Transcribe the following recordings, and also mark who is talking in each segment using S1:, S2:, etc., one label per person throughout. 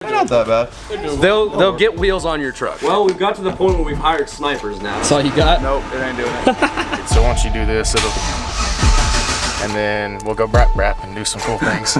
S1: They're not that bad.
S2: They'll get wheels on your truck.
S3: Well, we've got to the point where we've hired snipers now.
S2: That's all you got?
S1: Nope, it ain't doing it.
S4: So once you do this, and then we'll go brap and do some cool things.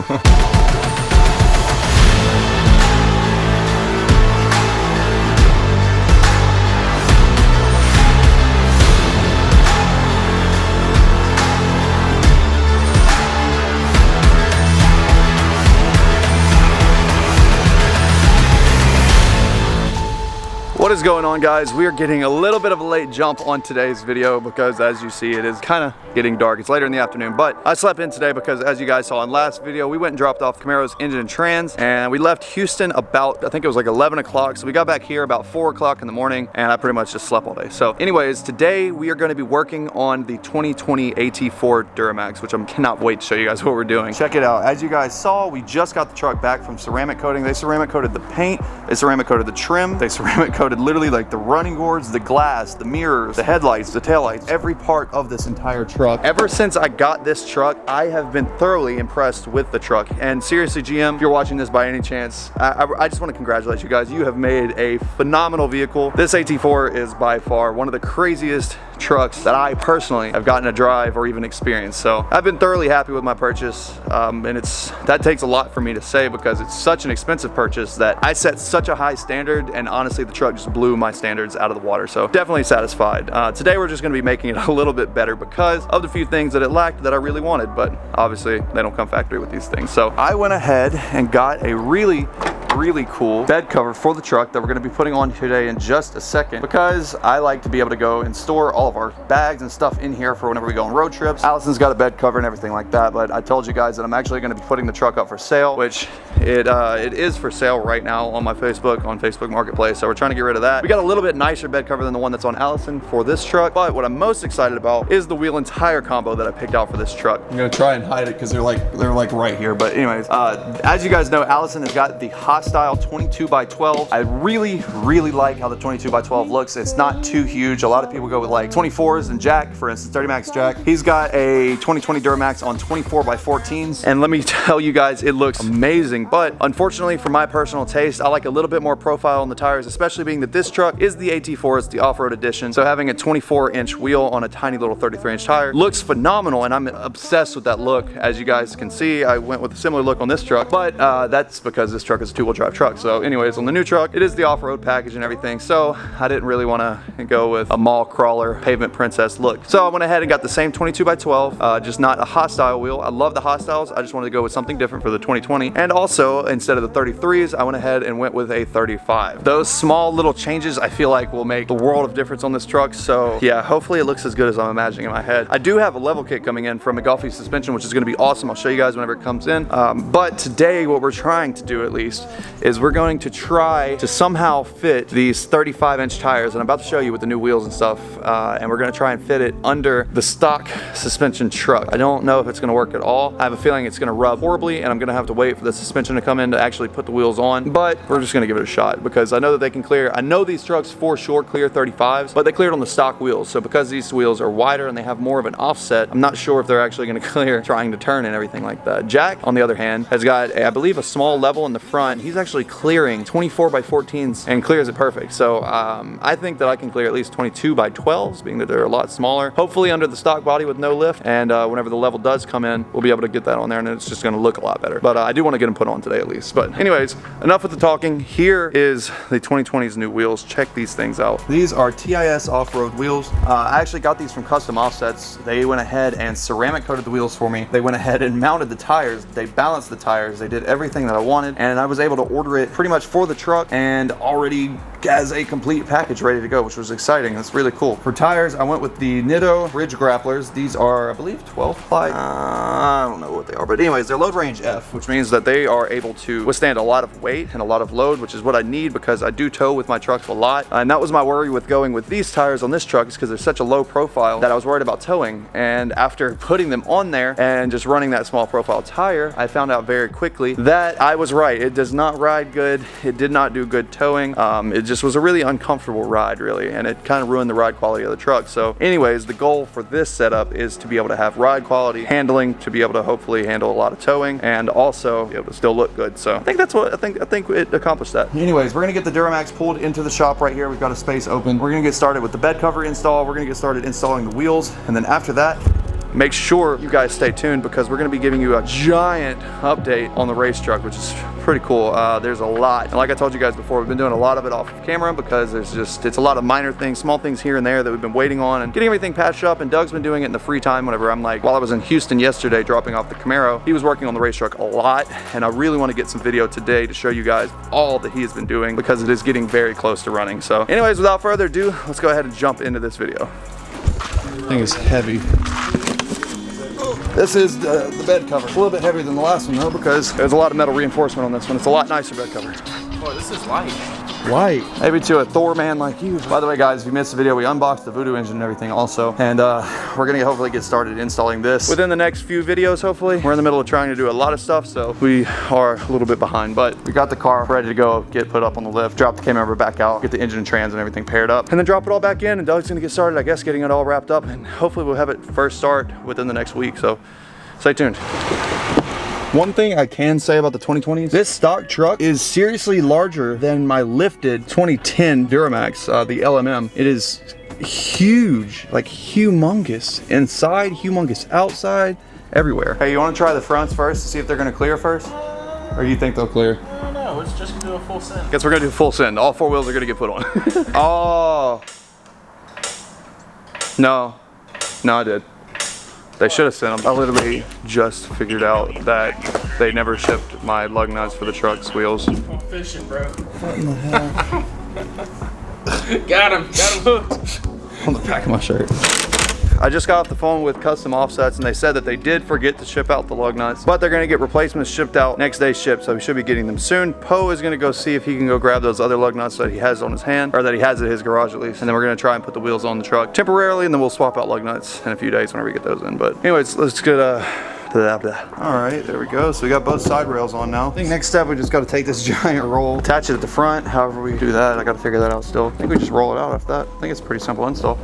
S1: What is going on, guys? We are getting a little bit of a late jump on today's video because, as you see, it is kind of getting dark. It's later in the afternoon, but I slept in today because, as you guys saw in last video, we went and dropped off Camaro's engine and trans, and we left Houston about, I think it was like 11 o'clock. So we got back here about 4 o'clock in the morning, and I pretty much just slept all day. So anyways, today we are going to be working on the 2020 AT4 Duramax, which I cannot wait to show you guys what we're doing. Check it out. As you guys saw, we just got the truck back from ceramic coating. They ceramic coated the paint, they ceramic coated the trim, they ceramic coated literally like the running boards, the glass, the mirrors, the headlights, the taillights, every part of this entire truck. Ever since I got this truck, I have been thoroughly impressed with the truck. And seriously, GM, if you're watching this by any chance, I just want to congratulate you guys. You have made a phenomenal vehicle. This AT4 is by far one of the craziest trucks that I personally have gotten to drive or even experience. So I've been thoroughly happy with my purchase, and that takes a lot for me to say because it's such an expensive purchase that I set such a high standard, and honestly the truck just blew my standards out of the water. So definitely satisfied. Today we're just going to be making it a little bit better because of the few things that it lacked that I really wanted, but obviously they don't come factory with these things. So I went ahead and got a really cool bed cover for the truck that we're going to be putting on today in just a second, because I like to be able to go and store all of our bags and stuff in here for whenever we go on road trips. Allison's got a bed cover and everything like that, but I told you guys that I'm actually going to be putting the truck up for sale, which it is for sale right now on my Facebook, on Facebook Marketplace. So we're trying to get rid of that. We got a little bit nicer bed cover than the one that's on Allison for this truck, but what I'm most excited about is the wheel and tire combo that I picked out for this truck. I'm going to try and hide it because they're like right here, but anyways, as you guys know, Allison has got the Hostile 22x12. I really like how the 22x12 looks. It's not too huge. A lot of people go with like 24s, and Jack, for instance, 30 Max Jack, he's got a 2020 Duramax on 24x14s, and let me tell you guys, it looks amazing. But unfortunately, for my personal taste, I like a little bit more profile on the tires, especially being that this truck is the AT4, it's the off-road edition. So having a 24-inch wheel on a tiny little 33-inch tire looks phenomenal, and I'm obsessed with that look. As you guys can see, I went with a similar look on this truck, but that's because this truck is a two-wheel drive truck. So anyways, on the new truck, it is the off-road package and everything, so I didn't really want to go with a mall crawler pavement princess look. So I went ahead and got the same 22x12, just not a Hostile wheel. I love the Hostiles. I just wanted to go with something different for the 2020. And also, instead of the 33s, I went ahead and went with a 35. Those small little changes I feel like will make the world of difference on this truck. So yeah, hopefully it looks as good as I'm imagining in my head. I do have a level kit coming in from McGuffey Suspension, which is going to be awesome. I'll show you guys whenever it comes in. But today, what we're trying to do at least is we're going to try to somehow fit these 35-inch tires, and I'm about to show you with the new wheels and stuff, and we're going to try and fit it under the stock suspension truck. I don't know if it's going to work at all. I have a feeling it's going to rub horribly, and I'm going to have to wait for the suspension to come in to actually put the wheels on, but we're just going to give it a shot because I know that they can clear. I know these trucks for sure clear 35s, but they cleared on the stock wheels, so because these wheels are wider and they have more of an offset, I'm not sure if they're actually going to clear trying to turn and everything like that. Jack, on the other hand, has got, I believe, a small level in the front. He's actually clearing 24x14s and clears it perfect. So I think that I can clear at least 22x12s, being that they're a lot smaller, hopefully under the stock body with no lift, and whenever the level does come in, we'll be able to get that on there, and it's just going to look a lot better. But I do want to get them put on today at least. But anyways, enough with the talking. Here is the 2020's new wheels. Check these things out. These are TIS off-road wheels. I actually got these from Custom Offsets. They went ahead and ceramic coated the wheels for me. They went ahead and mounted the tires. They balanced the tires. They did everything that I wanted, and I was able to order it pretty much for the truck and already as a complete package ready to go, which was exciting. That's really cool. For tires, I went with the Nitto Ridge Grapplers. These are, I believe, 12 ply. I don't know what they are, but anyways, they're load range F, which means that they are able to withstand a lot of weight and a lot of load, which is what I need because I do tow with my trucks a lot. And that was my worry with going with these tires on this truck, is because they're such a low profile that I was worried about towing. And after putting them on there and just running that small profile tire, I found out very quickly that I was right. It does not ride good. It did not do good towing. It just was a really uncomfortable ride, really, and it kind of ruined the ride quality of the truck. So anyways, the goal for this setup is to be able to have ride quality, handling, to be able to hopefully handle a lot of towing, and also be able to still look good. So I think that's what I think it accomplished that. Anyways, we're gonna get the Duramax pulled into the shop right here. We've got a space open. We're gonna get started with the bed cover install. We're gonna get started installing the wheels, and then after that, make sure you guys stay tuned because we're going to be giving you a giant update on the race truck, which is pretty cool. There's a lot, and like I told you guys before, we've been doing a lot of it off of camera because it's a lot of minor things, small things here and there that we've been waiting on and getting everything patched up. And Doug's been doing it in the free time whenever I'm like, while I was in Houston yesterday dropping off the Camaro, he was working on the race truck a lot, and I really want to get some video today to show you guys all that he has been doing because it is getting very close to running. So anyways, without further ado, let's go ahead and jump into this video. Thing is heavy. This is the bed cover. It's a little bit heavier than the last one though because there's a lot of metal reinforcement on this one. It's a lot nicer bed cover.
S4: Oh, this is light.
S1: White. Maybe to a Thor man like you. By the way guys, if you missed the video, we unboxed the Voodoo engine and everything also. And we're gonna hopefully get started installing this within the next few videos, hopefully. We're in the middle of trying to do a lot of stuff, so we are a little bit behind. But we got the car ready to go, get put up on the lift, drop the camera back out, get the engine and trans and everything paired up, and then drop it all back in, and Doug's gonna get started, I guess, getting it all wrapped up, and hopefully we'll have it first start within the next week, so stay tuned. One thing I can say about the 2020s, this stock truck is seriously larger than my lifted 2010 Duramax, the LMM. It is huge, like humongous. Inside, humongous outside, everywhere. Hey, you wanna try the fronts first to see if they're gonna clear first? Or you think they'll clear?
S4: I don't know, let's just do a full send.
S1: Guess we're gonna do full send. All four wheels are gonna get put on. Oh. No, I did. They should have sent them. I literally just figured out that they never shipped my lug nuts for the truck's wheels.
S4: I'm fishing, bro.
S1: What in the hell?
S4: Got him hooked.
S1: On the back of my shirt. I just got off the phone with Custom Offsets and they said that they did forget to ship out the lug nuts, but they're gonna get replacements shipped out next day shipped, so we should be getting them soon. Poe is gonna go see if he can go grab those other lug nuts that he has on his hand, or that he has at his garage at least, and then we're gonna try and put the wheels on the truck temporarily, and then we'll swap out lug nuts in a few days whenever we get those in. But anyways, let's get all right, there we go. So we got both side rails on now. I think next step we just got to take this giant roll, attach it at the front. However we do that, I got to figure that out still. I think we just roll it out after that. I think it's a pretty simple install.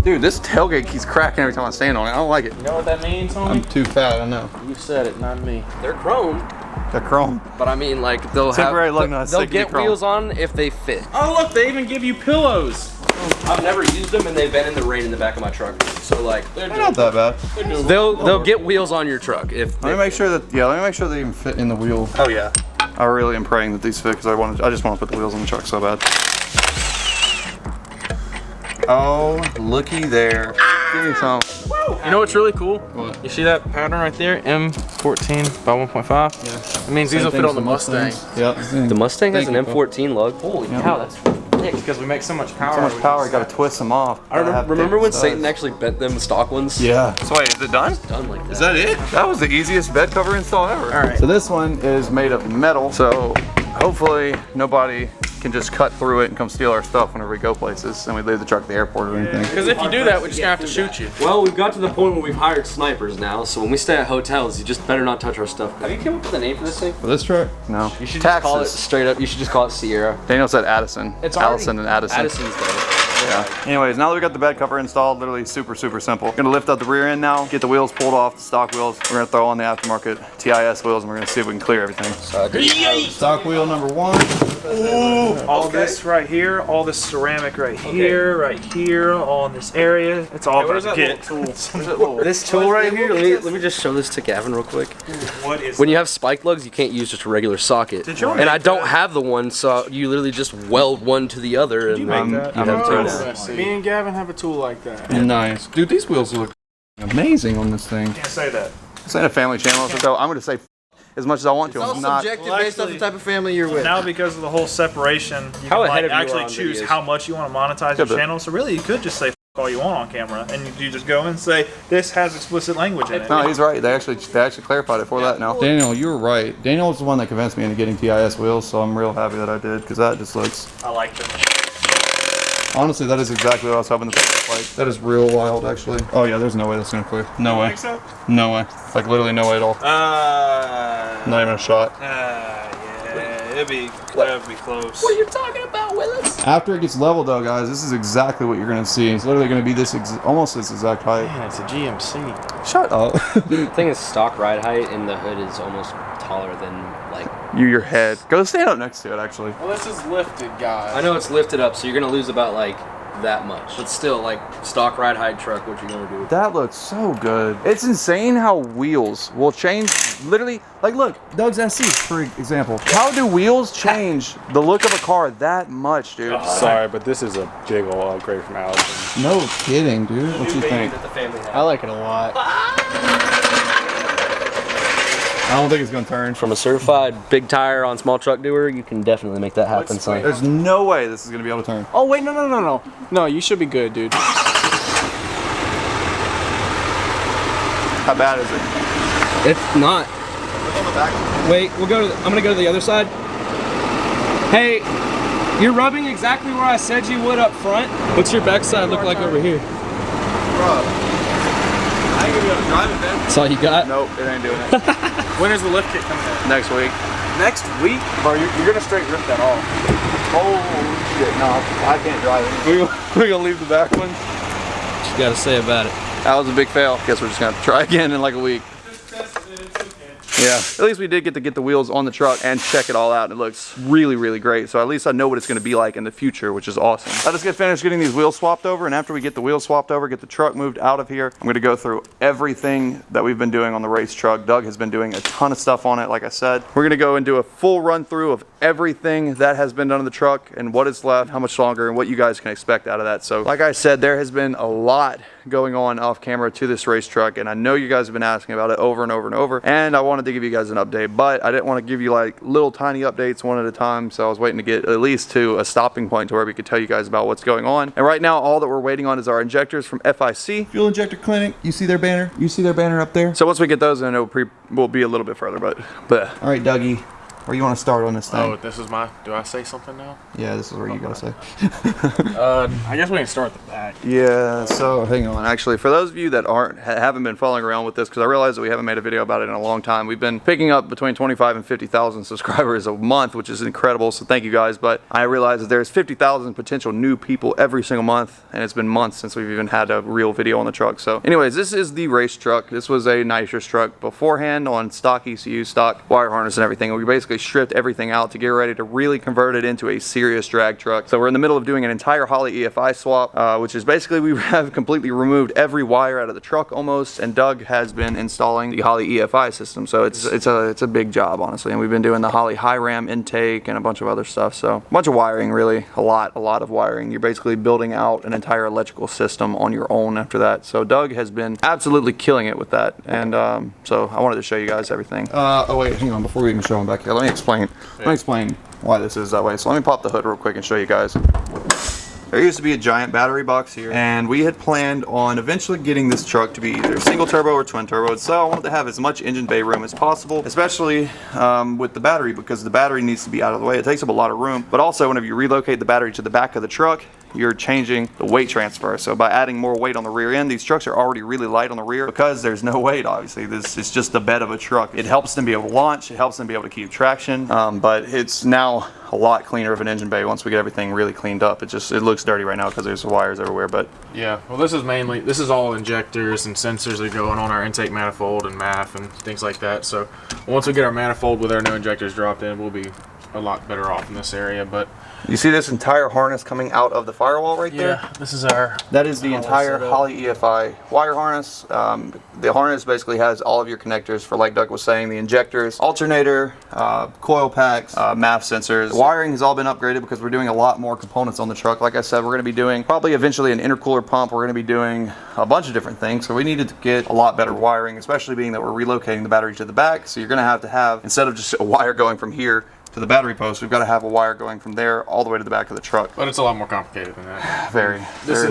S1: Dude, this tailgate keeps cracking every time I stand on it. I don't like it.
S4: You know what that means, homie?
S1: I'm too fat, I know.
S4: You said it, not me.
S2: They're chrome,
S1: They're chrome.
S2: but I mean, like they'll
S1: Temporary
S2: have
S1: lug nuts,
S2: they'll
S1: they can be
S2: get
S1: chrome.
S2: wheels on if they fit.
S4: Oh look, they even give you pillows.
S2: I've never used them, and they've been in the rain in the back of my truck. So like,
S1: They're not that bad.
S2: they'll get wheels on your truck if.
S1: Let me make sure that they even fit in the wheel. Oh yeah. I really am praying that these fit because I just want to put the wheels on the truck so bad. Oh, looky there. Give me some.
S4: You know what's really cool?
S1: What?
S4: You see that pattern right there? M14 by 1.5? Yeah. It means these will fit on the Mustang.
S1: Yep.
S2: The Mustang has an
S1: Thank you,
S2: M14 lug. Holy cow, that's thick.
S4: Because we make so much power.
S1: So much power, you gotta twist them off.
S2: I remember when Satan actually bent them stock ones?
S1: Yeah. So wait, is it done?
S2: Done like that.
S1: Is that it? That was the easiest bed cover install ever.
S4: All right.
S1: So this one is made of metal, so hopefully nobody can just cut through it and come steal our stuff whenever we go places and we leave the truck at the airport or anything.
S4: Because if you do that, we're just gonna have to shoot you.
S3: Well, we've got to the point where we've hired snipers now, so when we stay at hotels, you just better not touch our stuff.
S2: Have you come up with a name for this thing?
S1: For this truck? No.
S2: You should just call it straight up. You should just call it Sierra.
S1: Daniel said Addison.
S2: It's already,
S1: Allison and Addison.
S2: Addison's better.
S1: Yeah. Anyways, now that we got the bed cover installed, literally super simple. Gonna lift up the rear end now, get the wheels pulled off, the stock wheels. We're gonna throw on the aftermarket TIS wheels and we're gonna see if we can clear everything. Stock wheel number 1.
S5: Ooh, all this right here, all this ceramic right here, all in this area. It's all about to get.
S2: This tool right here, let me just show this to Gavin real quick.
S5: What is
S2: When you have spike lugs, you can't use just a regular socket.
S5: Did you
S2: and I
S5: make
S2: don't
S5: that?
S2: have the one, so you literally just weld one to the other. And
S5: you make that?
S2: you have two now.
S4: Me and Gavin have a tool like that.
S1: Nice. Dude, these wheels look amazing on this thing.
S5: Can't say that.
S1: This ain't a family channel, so I'm gonna say as much as I want to. I'm not.
S2: subjective
S5: Well,
S2: based off the type of family you're with.
S5: Now because of the whole separation, you
S2: How
S5: can
S2: ahead
S5: like
S2: of you are
S5: actually
S2: on
S5: choose
S2: videos.
S5: how much you want to monetize your channel. So really, you could just say F all you want on camera, and you just go and say this has explicit language in it.
S1: No, he's right. They actually clarified it for that now. Daniel, you were right. Daniel was the one that convinced me into getting TIS wheels, so I'm real happy that I did because that just looks.
S5: I like them.
S1: Honestly, that is exactly what I was hoping to like. That is real wild, actually. Oh yeah, there's no way that's gonna clear. No way.
S5: Think so?
S1: No way. Like literally no way at all. Not even a shot.
S5: Yeah. it'd be close.
S3: What are you talking about, Willis?
S1: After it gets leveled though, guys, this is exactly what you're gonna see. It's literally gonna be this almost this exact height.
S4: Man, it's a GMC.
S1: Shut up.
S2: The thing is, stock ride height and the hood is almost taller than like.
S1: Your head. Go stand up next to it, actually.
S4: Well, this is lifted, guys.
S3: I know it's lifted up, so you're gonna lose about like that much. But still, like stock ride height truck, what you gonna do?
S1: That looks so good. It's insane how wheels will change. Literally, like look, Doug's SC, for example. How do wheels change the look of a car that much, dude?
S6: Sorry, but this is a big ol' upgrade from Allison.
S1: No kidding, dude. What you think?
S3: That the family has.
S4: I like it a lot.
S1: I don't think it's gonna turn.
S2: From a certified big tire on small truck doer, you can definitely make that happen, son.
S1: There's no way this is gonna be able to turn.
S4: Oh wait, no. No, you should be good, dude.
S1: How bad is it?
S2: It's not. Wait, I'm gonna go to the other side. Hey, you're rubbing exactly where I said you would up front. What's your backside look like over here?
S1: Bro, I ain't gonna be able to drive it, man.
S2: That's all you got?
S1: Nope, it ain't doing it.
S5: When is the lift kit coming out?
S1: Next week.
S5: Next week? Bro, you're gonna straight rip that off.
S1: Oh shit, no, I can't drive it. We gonna leave the back one?
S2: What you gotta say about it?
S1: That was a big fail. Guess we're just gonna have to try again in like a week. Yeah, at least we did get to get the wheels on the truck and check it all out. It looks really, really great. So at least I know what it's gonna be like in the future, which is awesome. Let us get finished getting these wheels swapped over, and after we get the wheels swapped over, get the truck moved out of here, I'm gonna go through everything that we've been doing on the race truck. Doug has been doing a ton of stuff on it, like I said. We're gonna go and do a full run through of everything that has been done on the truck and what is left, how much longer, and what you guys can expect out of that. So like I said, there has been a lot going on off camera to this race truck, and I know you guys have been asking about it over and over and over, and I wanted to give you guys an update, but I didn't want to give you like little tiny updates one at a time, so I was waiting to get at least to a stopping point to where we could tell you guys about what's going on. And right now all that we're waiting on is our injectors from FIC Fuel Injector Clinic. You see their banner? You see their banner up there? So once we get those in, we'll be a little bit further, but all right, Dougie, where you want to start on this thing?
S4: Oh, this is my. Do I say something now?
S1: Yeah, this is where you gotta say.
S4: I guess we can start at the back.
S1: Yeah, so hang on. Actually, for those of you that haven't been following around with this, because I realize that we haven't made a video about it in a long time. We've been picking up between 25 and 50,000 subscribers a month, which is incredible. So thank you guys. But I realize that there's 50,000 potential new people every single month, and it's been months since we've even had a real video on the truck. So anyways, this is the race truck. This was a nitrous truck beforehand on stock ECU, stock wire harness and everything. We basically stripped everything out to get ready to really convert it into a serious drag truck. So we're in the middle of doing an entire Holley EFI swap, which is basically we have completely removed every wire out of the truck almost, and Doug has been installing the Holley EFI system. So it's a big job, honestly, and we've been doing the Holley high ram intake and a bunch of other stuff. So a bunch of wiring, really, a lot of wiring. You're basically building out an entire electrical system on your own after that. So Doug has been absolutely killing it with that, and so I wanted to show you guys everything. Oh wait, hang on, before we even show them back here, let me explain why this is that way. So let me pop the hood real quick and show you guys. There used to be a giant battery box here, and we had planned on eventually getting this truck to be either single turbo or twin turbo. So I wanted to have as much engine bay room as possible, especially with the battery, because the battery needs to be out of the way. It takes up a lot of room, but also whenever you relocate the battery to the back of the truck, you're changing the weight transfer. So by adding more weight on the rear end, these trucks are already really light on the rear because there's no weight, obviously. This is just the bed of a truck. It helps them be able to launch, it helps them be able to keep traction, but it's now a lot cleaner of an engine bay once we get everything really cleaned up. It looks dirty right now because there's wires everywhere, but
S4: yeah, well, this is all injectors and sensors that go on our intake manifold and MAF and things like that. So once we get our manifold with our new injectors dropped in, we'll be a lot better off in this area. But
S1: you see this entire harness coming out of the firewall right there?
S4: Yeah, this is our...
S1: That is the entire Holley EFI wire harness. The harness basically has all of your connectors for, like Doug was saying, the injectors, alternator, coil packs, MAF sensors. The wiring has all been upgraded because we're doing a lot more components on the truck. Like I said, we're going to be doing probably eventually an intercooler pump. We're going to be doing a bunch of different things. So we needed to get a lot better wiring, especially being that we're relocating the battery to the back. So you're going to have, instead of just a wire going from here to the battery post, we've got to have a wire going from there all the way to the back of the truck.
S4: But it's a lot more complicated than that.
S1: Very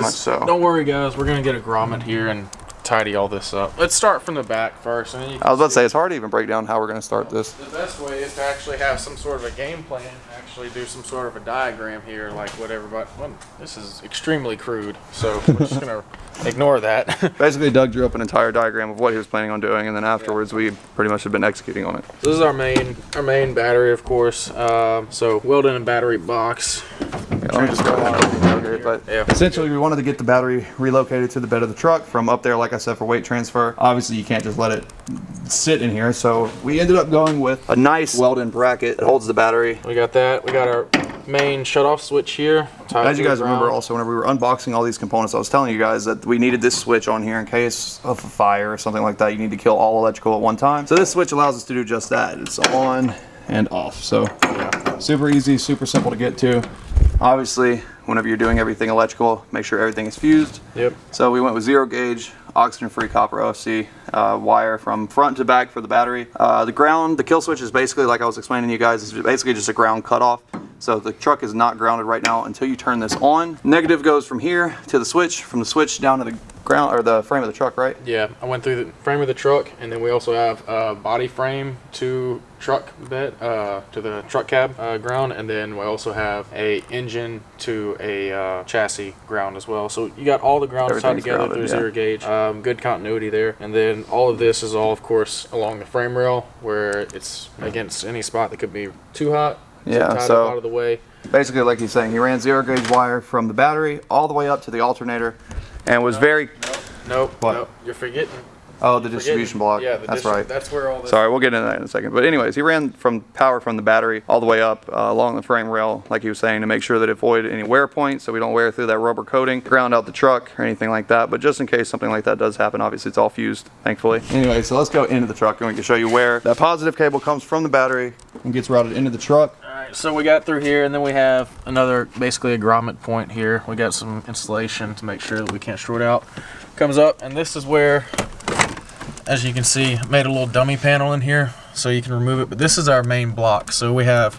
S1: much so.
S4: Don't worry, guys. We're going to get a grommet here in tidy all this up. Let's start from the back first. And then you can
S1: I was about to
S4: see
S1: say, it's hard to even break down how we're going to start this.
S4: the best way is to actually have some sort of a game plan, actually do some sort of a diagram here, like whatever, but well, this is extremely crude, so we're just gonna ignore that.
S1: Basically, Doug drew up an entire diagram of what he was planning on doing, and then afterwards we pretty much have been executing on it.
S4: This is our main battery, of course. So welded in battery box.
S1: Let me just go on and but
S4: Yeah.
S1: essentially we wanted to get the battery relocated to the bed of the truck from up there, like I said, for weight transfer. Obviously you can't just let it sit in here, so we ended up going with a nice weld-in bracket that holds the battery.
S4: We got that. We got our main shut-off switch here.
S1: As you guys remember also, whenever we were unboxing all these components, I was telling you guys that we needed this switch on here in case of a fire or something like that. You need to kill all electrical at one time. So this switch allows us to do just that. It's on and off. So super easy, super simple to get to. Obviously, whenever you're doing everything electrical, make sure everything is fused.
S4: Yep.
S1: So we went with 0 gauge, oxygen-free copper OFC wire from front to back for the battery. The kill switch is basically, like I was explaining to you guys, is basically just a ground cutoff. So the truck is not grounded right now until you turn this on. Negative goes from here to the switch, from the switch down to the ground, or the frame of the truck, right?
S4: Yeah, I went through the frame of the truck, and then we also have a body frame to truck bed, to the truck cab ground, and then we also have a engine to a chassis ground as well. So you got all the ground tied together through 0 gauge. Good continuity there. And then all of this is all, of course, along the frame rail, where it's against any spot that could be too hot.
S1: Yeah,
S4: tied
S1: so
S4: up out of the way.
S1: basically, like he's saying, he ran 0 gauge wire from the battery all the way up to the alternator, and was very.
S4: Nope.
S1: What?
S4: Nope. You're forgetting.
S1: Oh, the distribution block.
S4: Yeah,
S1: that's right.
S4: That's where all this.
S1: Sorry, we'll get into that in a second. But anyways, he ran from power from the battery all the way up along the frame rail, like he was saying, to make sure that it avoided any wear points, so we don't wear through that rubber coating, ground out the truck or anything like that. But just in case something like that does happen, obviously it's all fused, thankfully. Anyway, so let's go into the truck and we can show you where that positive cable comes from the battery and gets routed into the truck.
S4: Alright, so we got through here, and then we have another, basically a grommet point here. We got some insulation to make sure that we can't short out. Comes up, and this is where, as you can see, made a little dummy panel in here so you can remove it, but this is our main block. So we have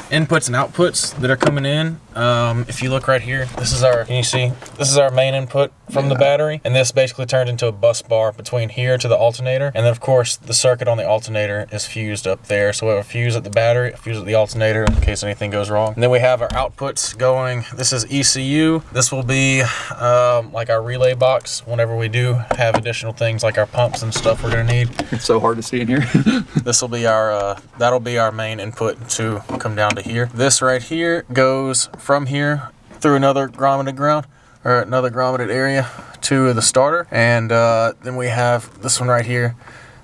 S4: inputs and outputs that are coming in. If you look right here, this is our, can you see, this is our main input from the battery, and this basically turns into a bus bar between here to the alternator. And then of course the circuit on the alternator is fused up there, so we have a fuse at the battery, a fuse at the alternator in case anything goes wrong. And then we have our outputs going. This is ECU. This will be like our relay box whenever we do have additional things like our pumps and stuff we're gonna need.
S1: It's so hard to see in here.
S4: This will be our that'll be our main input to come down to here. This right here goes from here through another grommeted ground, or another grommeted area, to the starter. And then we have this one right here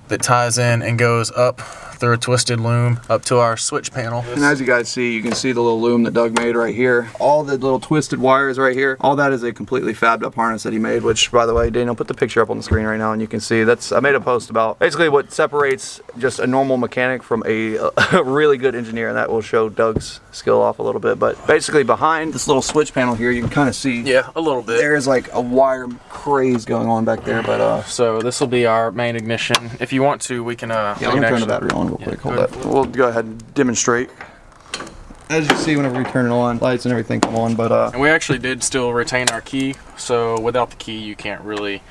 S4: that ties in and goes up through a twisted loom up to our switch panel.
S1: And as you guys see, you can see the little loom that Doug made right here. All the little twisted wires right here, all that is a completely fabbed up harness that he made, which, by the way, Daniel, put the picture up on the screen right now and you can see that's, I made a post about basically what separates just a normal mechanic from a really good engineer, and that will show Doug's skill off a little bit. But basically behind this little switch panel here, you can kind of see,
S4: yeah, a little bit.
S1: there is like a wire craze going on back there. But
S4: so this will be our main ignition. If you want to, we can
S1: yeah, I'm gonna turn the battery on real quick. Hold up. We'll go ahead and demonstrate. As you see, whenever we turn it on, lights and everything come on, but
S4: and we actually did still retain our key, so without the key you can't really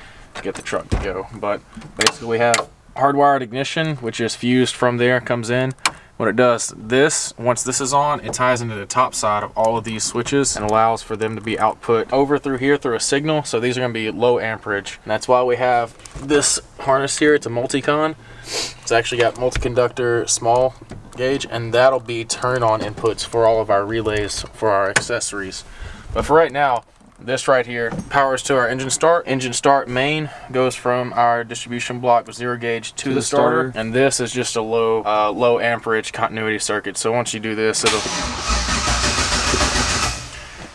S4: get the truck to go. But basically we have hardwired ignition, which is fused from there, comes in. What it does, this, once this is on, it ties into the top side of all of these switches and allows for them to be output over through here through a signal. So these are going to be low amperage. And that's why we have this harness here. It's a multi-con. It's actually got multi-conductor small gauge, and that'll be turn on inputs for all of our relays for our accessories. But for right now, this right here powers to our engine start. Engine start main goes from our distribution block with 0 gauge to the starter. And this is just a low amperage continuity circuit. So once you do this, it'll,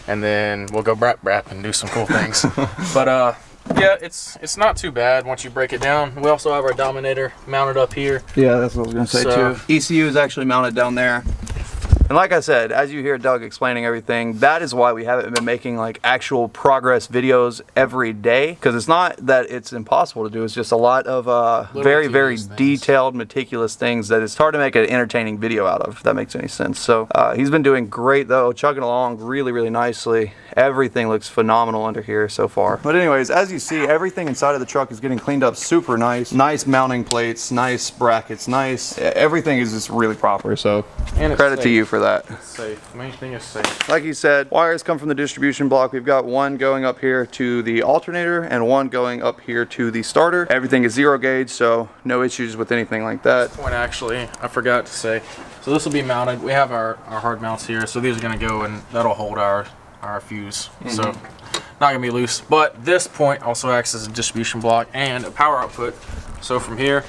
S4: and then we'll go brap and do some cool things. But yeah, it's not too bad once you break it down. We also have our Dominator mounted up here.
S1: yeah, that's what I was gonna say
S4: So-
S1: too. ECU is actually mounted down there. And like I said, as you hear Doug explaining everything, that is why we haven't been making like actual progress videos every day, because it's not that it's impossible to do, it's just a lot of very detailed, meticulous things that it's hard to make an entertaining video out of, if that makes any sense. So he's been doing great though, chugging along really nicely. Everything looks phenomenal under here so far. But anyways, as you see, everything inside of the truck is getting cleaned up super nice. Nice mounting plates, nice brackets, nice. Everything is just really proper, so
S4: and
S1: credit to you for that.
S4: It's safe. The main thing is safe.
S1: Like you said, wires come from the distribution block. We've got one going up here to the alternator and one going up here to the starter. Everything is 0 gauge, so no issues with anything like that.
S4: Point actually, I forgot to say. So this will be mounted. We have our hard mounts here, so these are gonna go and that'll hold our fuse. So not gonna be loose. But this point also acts as a distribution block and a power output. So from here,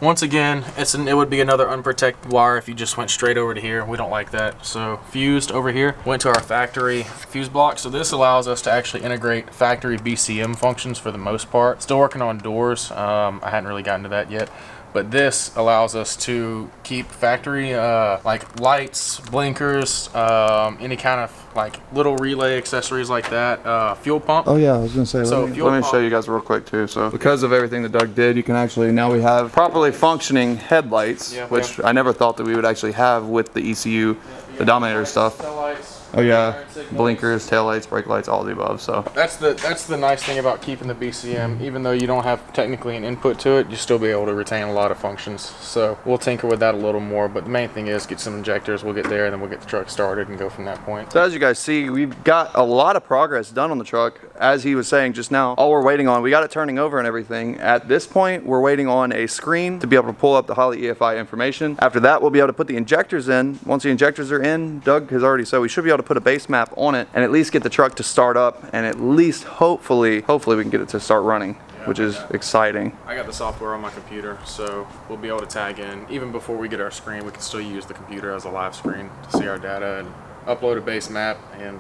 S4: once again, it would be another unprotected wire if you just went straight over to here. We don't like that. So fused over here, went to our factory fuse block. So this allows us to actually integrate factory BCM functions for the most part. Still working on doors. I hadn't really gotten to that yet. But this allows us to keep factory like lights, blinkers, any kind of like little relay accessories like that, fuel pump.
S1: Oh yeah, I was gonna say,
S4: So
S1: let me show you guys real quick too. So because of everything that Doug did, you can actually, now we have properly functioning headlights, which I never thought that we would actually have with the ECU, the Dominator stuff. Oh yeah, blinkers, taillights, brake lights, all of the above. So
S4: that's the nice thing about keeping the BCM. Even though you don't have technically an input to it, you still be able to retain a lot of functions. So we'll tinker with that a little more, but the main thing is get some injectors. We'll get there, and then we'll get the truck started and go from that point.
S1: So as you guys see, we've got a lot of progress done on the truck. As he was saying just now, all we're waiting on, we got it turning over and everything. At this point, we're waiting on a screen to be able to pull up the Holley EFI information. After that, we'll be able to put the injectors in. Once the injectors are in, Doug has already said we should be able to put a base map on it and at least get the truck to start up, and at least hopefully we can get it to start running, which is exciting.
S4: I got the software on my computer, so we'll be able to tag in. Even before we get our screen, we can still use the computer as a live screen to see our data and upload a base map and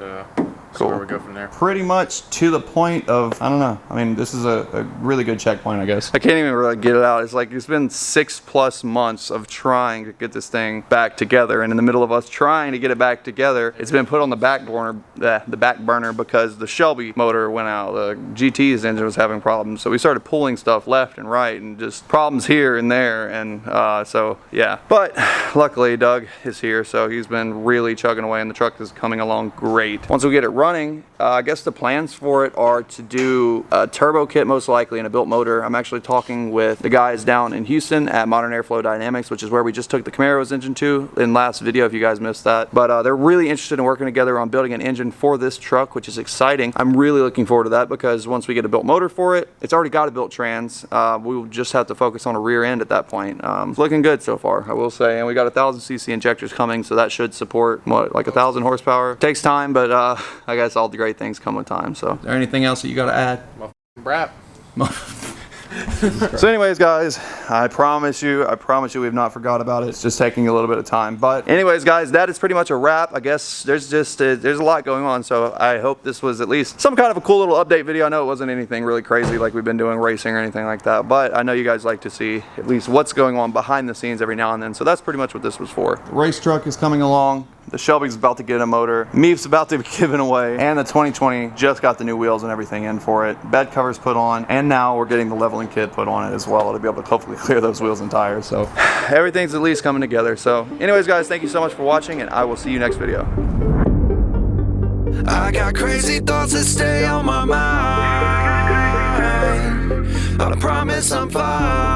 S4: see where we go from there.
S1: Pretty much to the point of, I don't know, I mean, this is a really good checkpoint, I guess. I can't even really get it out. It's like, it's been 6+ months of trying to get this thing back together, and in the middle of us trying to get it back together, it's been put on the back burner because the Shelby motor went out. The GT's engine was having problems, so we started pulling stuff left and right and just problems here and there, and so yeah. But luckily Doug is here, so he's been really chugging away and the truck is coming along great. Once we get it running, I guess the plans for it are to do a turbo kit most likely and a built motor. I'm actually talking with the guys down in Houston at Modern Airflow Dynamics, which is where we just took the Camaro's engine to in last video, if you guys missed that. But they're really interested in working together on building an engine for this truck, which is exciting. I'm really looking forward to that because once we get a built motor for it, it's already got a built trans. We will just have to focus on a rear end at that point. It's looking good so far, I will say. And we got 1,000cc injectors coming, so that should support what, like 1,000 horsepower. Takes time, but I guess all the great things come with time. So, is there anything else that you got to add?
S4: Brap.
S1: So anyways guys, I promise you we've not forgot about it. It's just taking a little bit of time. But anyways guys, that is pretty much a wrap. I guess there's a lot going on, so I hope this was at least some kind of a cool little update video. I know it wasn't anything really crazy like we've been doing racing or anything like that, but I know you guys like to see at least what's going on behind the scenes every now and then, so that's pretty much what this was for. The race truck is coming along. The Shelby's about to get a motor. Meep's about to be given away. And the 2020 just got the new wheels and everything in for it. Bed covers put on. And now we're getting the leveling kit put on it as well to be able to hopefully clear those wheels and tires. So everything's at least coming together. So anyways guys, thank you so much for watching, and I will see you next video.
S7: I got crazy thoughts that stay on my mind. I promise I'm fine.